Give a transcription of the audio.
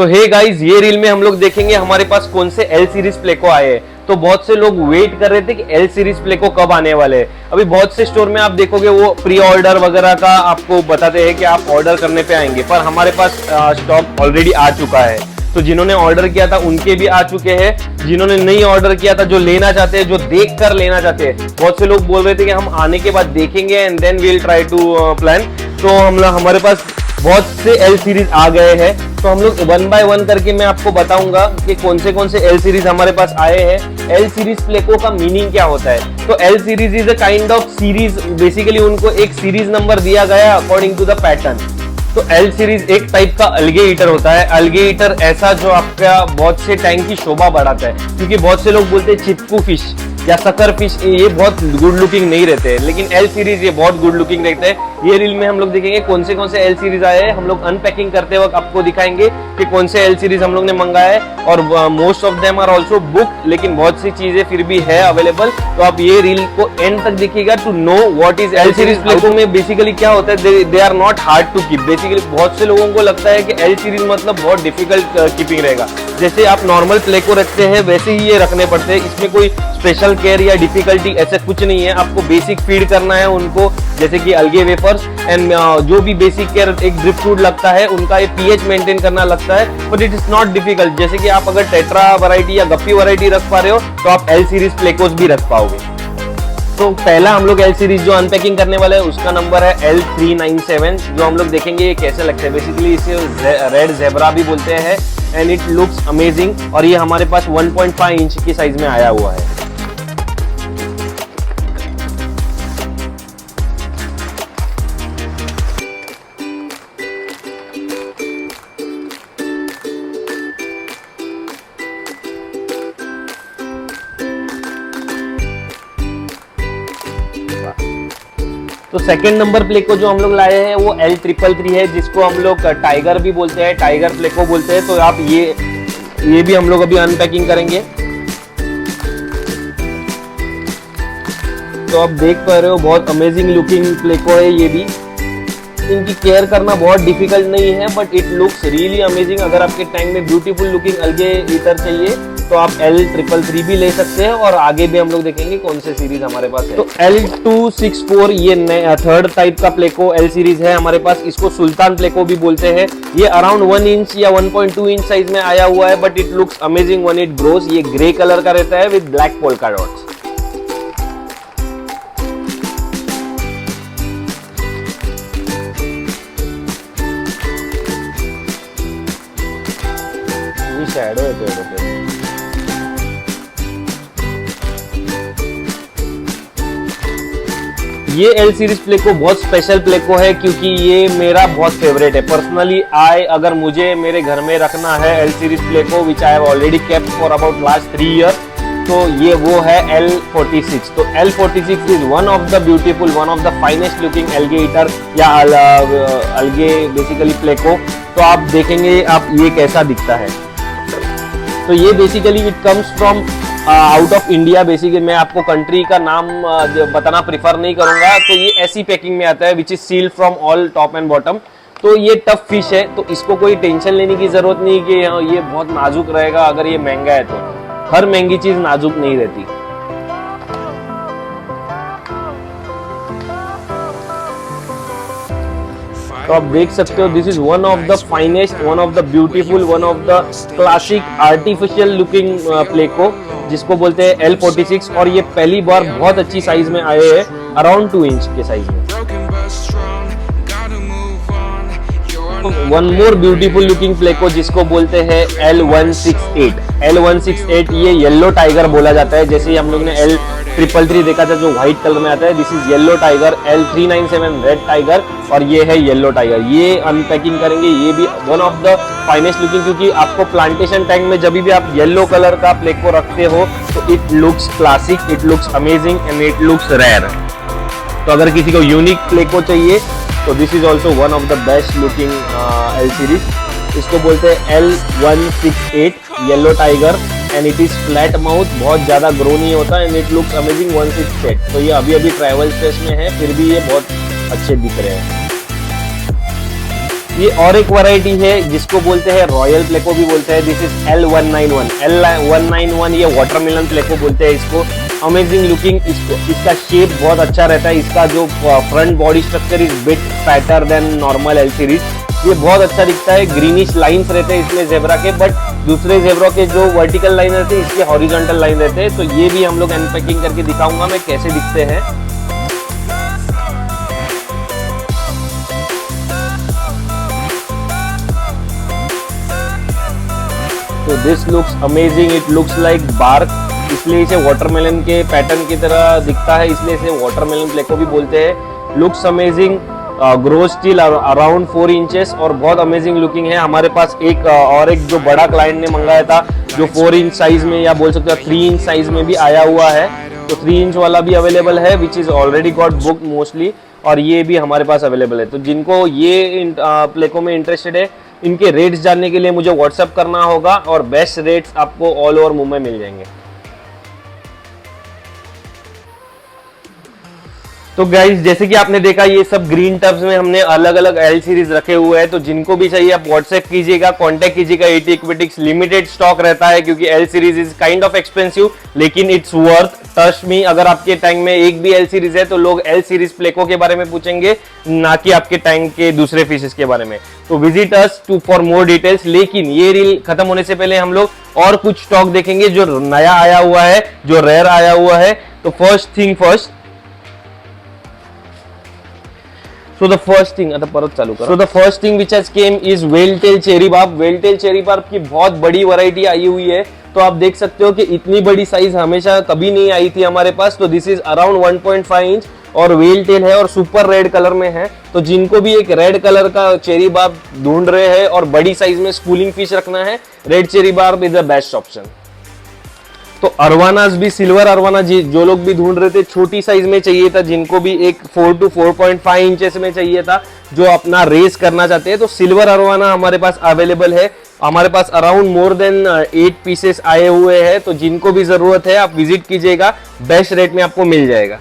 तो hey guys, ये reel में हम लोग देखेंगे हमारे पास कौन से एल सीरीज प्लेको आए हैं। तो बहुत से लोग वेट कर रहे थे कि एल सीरीज प्लेको कब आने वाले हैं। अभी बहुत से स्टोर में आप देखोगे वो प्री ऑर्डर वगैरह का आपको बताते हैं कि आप ऑर्डर करने पे आएंगे, पर हमारे पास स्टॉक ऑलरेडी आ चुका है। तो जिन्होंने ऑर्डर किया था उनके भी आ चुके हैं, जिन्होंने नहीं ऑर्डर किया था, जो लेना चाहते हैं, जो देख कर लेना चाहते हैं। बहुत से लोग बोल रहे थे कि हम आने के बाद देखेंगे and then we will try to plan. तो हमारे पास बहुत से एल सीरीज आ गए हैं। तो हम लोग वन बाय वन करके मैं आपको बताऊंगा कि कौन से एल सीरीज हमारे पास आए हैं। एल सीरीज प्लेको का मीनिंग क्या होता है? तो L series is a kind of series, basically उनको एक सीरीज नंबर दिया गया अकॉर्डिंग टू द पैटर्न। तो एल सीरीज एक टाइप का अलगे ईटर होता है। अलगे ईटर ऐसा जो आपका बहुत से टैंक की शोभा बढ़ाता है, क्योंकि बहुत से लोग बोलते हैं चिपकू फिश या सकर फिश, ये बहुत गुड लुकिंग नहीं रहते, लेकिन एल सीरीज ये बहुत गुड लुकिंग रहते हैं। ये रील में हम लोग देखेंगे कौन से एल सीरीज आए हैं। हम लोग अनपैकिंग करते वक्त आपको दिखाएंगे कि कौन से एल सीरीज हम लोग ने मंगाया है, और most of them are also book, लेकिन बहुत सी चीजें फिर भी है अवेलेबल। तो आप ये रील को एंड तक देखिएगा to know what is L series pleco में बेसिकली क्या होता है। They are not hard to keep. Basically बहुत से लोगों को लगता है कि एल सीरीज मतलब बहुत डिफिकल्ट कीपिंग रहेगा। जैसे आप नॉर्मल प्लेको रखते हैं वैसे ही ये रखने पड़ते हैं, इसमें कोई स्पेशल केयर या डिफिकल्टी ऐसा कुछ नहीं है। आपको बेसिक फीड करना है उनको, जैसे कि अलगे वेफर्स एंड जो भी बेसिक केयर, एक ड्रिप फूड लगता है, उनका ये पीएच मेंटेन करना लगता है, but it is not difficult. जैसे कि आप अगर टेट्रा वैरायटी या गप्पी वैरायटी रख पा रहे हो तो आप एल सीरीज प्लेकोस भी रख पाओगे। तो पहला हम लोग एल सीरीज जो अनपैकिंग करने वाले हैं उसका नंबर है L397, जो हम लोग देखेंगे ये कैसे लगता है। बेसिकली इसे रेड ज़ेब्रा भी बोलते हैं एंड इट लुक्स अमेजिंग, और ये हमारे पास 1.5 इंच की साइज में आया हुआ है। तो सेकंड नंबर प्लेको जो हम लोग लाए हैं वो L333 है, जिसको हम लोग टाइगर भी बोलते हैं, टाइगर प्लेको बोलते हैं। तो आप ये भी हम लोग अभी अनपैकिंग करेंगे। तो आप देख पा रहे हो बहुत अमेजिंग लुकिंग प्लेको है ये भी। इनकी केयर करना बहुत डिफिकल्ट नहीं है, but it looks really amazing. अगर आपके टैंक में ब्यूटीफुल लुकिंग अलगे ईटर चाहिए तो आप L333 भी ले सकते हैं, और आगे भी हम लोग देखेंगे कौन से सीरीज हमारे पास है। तो L264 ये थर्ड टाइप का प्लेको एल सीरीज है हमारे पास। इसको सुल्तान प्लेको भी बोलते हैं। ये अराउंड 1 इंच या 1.2 इंच साइज में आया हुआ है, but it looks amazing when it grows. ये ग्रे कलर का रहता है विद ब्लैक पोल्का डॉट्स। ये शैडो है तो ये एल सीरीज प्लेको बहुत स्पेशल प्लेको है, क्योंकि ये मेरा बहुत फेवरेट है पर्सनली। अगर मुझे मेरे घर में रखना है L series pleco which I have already kept for about last 3 year, तो ये वो है L46। तो L46 is one of the beautiful, one of the finest looking algae eater या अलगे बेसिकली प्लेको। तो आप देखेंगे आप ये कैसा दिखता है। तो ये basically it comes from out of India. Basically मैं आपको कंट्री का नाम बताना प्रिफर नहीं करूंगा। तो ये ऐसी पैकिंग में आता है which is sealed from all top and bottom. तो ये टफ फिश है, तो इसको कोई टेंशन लेने की जरूरत नहीं कि ये बहुत नाजुक रहेगा अगर ये महंगा है। तो हर महंगी चीज नाजुक नहीं रहती। तो आप देख सकते हो this is one of the finest, one of the beautiful, one of the classic artificial looking pleco, जिसको बोलते हैं L46। और ये पहली बार बहुत अच्छी साइज में आए हैं, अराउंड 2 इंच के साइज में। One more beautiful looking pleco जिसको बोलते हैं L168। L168 ये येलो टाइगर बोला जाता है। जैसे हम लोग ने L333 देखा था जो व्हाइट कलर में आता है, this is yellow tiger. L397 red tiger, और ये है येलो टाइगर। ये अनपैकिंग करेंगे, ये भी one of the finest looking, क्योंकि आपको प्लांटेशन टैंक में जब भी आप येलो कलर का प्लेको रखते हो तो it looks classic, it looks amazing and it looks rare. तो अगर किसी को यूनिक प्लेको चाहिए तो this is also one of the best looking L series. इसको बोलते हैं L168 yellow tiger and it is flat mouth, बहुत ज्यादा ग्रो नहीं होता एंड इट लुक्स अमेजिंग 168। तो ये अभी ट्रैवल स्पेस में है, फिर भी ये बहुत अच्छे दिख रहे हैं। ये और एक वैरायटी है जिसको बोलते हैं रॉयल प्लेको भी बोलते हैं। This is L191। L191 ये वाटरमेलन प्लेको बोलते हैं इसको। अमेजिंग लुकिंग, इसका शेप बहुत अच्छा रहता है। इसका जो front body structure is bit fatter than normal L series. ये बहुत अच्छा दिखता है। ग्रीनिश लाइंस रहते हैं इसमें जेब्रा के, बट दूसरे जेब्रा के जो वर्टिकल लाइन रहते हैं इसके हॉरिजॉन्टल लाइन रहते हैं। तो ये भी हम लोग अनपैकिंग करके दिखाऊंगा मैं कैसे दिखते हैं। तो this looks amazing, it looks like bark, इसलिए इसे वाटरमेलन के पैटर्न की तरह दिखता है, इसलिए इसे वाटरमेलन प्लेको भी बोलते हैं। Looks amazing, grow still around 4 inches और बहुत अमेजिंग लुकिंग है। हमारे पास एक और एक जो बड़ा क्लाइंट ने मंगाया था जो 4 इंच साइज में या बोल सकते हो 3 इंच साइज में भी आया हुआ है। तो 3 इंच वाला भी अवेलेबल है which is already got book mostly, और ये भी हमारे पास अवेलेबल है। तो जिनको ये प्लेको में इंटरेस्टेड है, इनके रेट्स जानने के लिए मुझे व्हाट्सअप करना होगा और बेस्ट रेट्स आपको ऑल ओवर मुंबई मिल जाएंगे। तो गाइज जैसे कि आपने देखा ये सब ग्रीन टब्स में हमने अलग अलग एल सीरीज रखे हुए हैं। तो जिनको भी चाहिए आप व्हाट्सएप कीजिएगा, कांटेक्ट कीजिएगा। एटी एक्वेटिक्स लिमिटेड स्टॉक रहता है क्योंकि L series is kind of expensive, लेकिन इट्स वर्थ, ट्रस्ट मी। अगर आपके टैंक में एक भी एल सीरीज है तो लोग एल सीरीज प्लेको के बारे में पूछेंगे, ना कि आपके टैंक के दूसरे फिशेस के बारे में। तो visit us to for more details. लेकिन ये रील खत्म होने से पहले हम लोग और कुछ स्टॉक देखेंगे जो नया आया हुआ है, जो रेयर आया हुआ है। तो first thing first, So the first thing, परत चालू करो। So the first thing which has came is whale tail cherry barb। whale tail cherry barb की बहुत बड़ी वैरायटी आई हुई है। तो आप देख सकते हो कि इतनी बड़ी साइज हमेशा कभी नहीं आई थी हमारे पास। तो दिस इज अराउंड 1.5 इंच और व्हेल टेल है और सुपर रेड कलर में है। तो जिनको भी एक रेड कलर का चेरी बार्ब ढूंढ रहे हैं और बड़ी साइज में स्कूलिंग फिश रखना है, red cherry barb is the best option. तो अरवानास भी, सिल्वर अरवाना जो लोग भी ढूंढ रहे थे, छोटी साइज में चाहिए था, जिनको भी एक 4 to 4.5 इंचेस में चाहिए था, जो अपना रेस करना चाहते हैं, तो सिल्वर अरवाना हमारे पास अवेलेबल है। हमारे पास अराउंड मोर देन 8 पीसेस आए हुए हैं। तो जिनको भी जरूरत है आप विजिट कीजिएगा, बेस्ट रेट में आपको मिल जाएगा।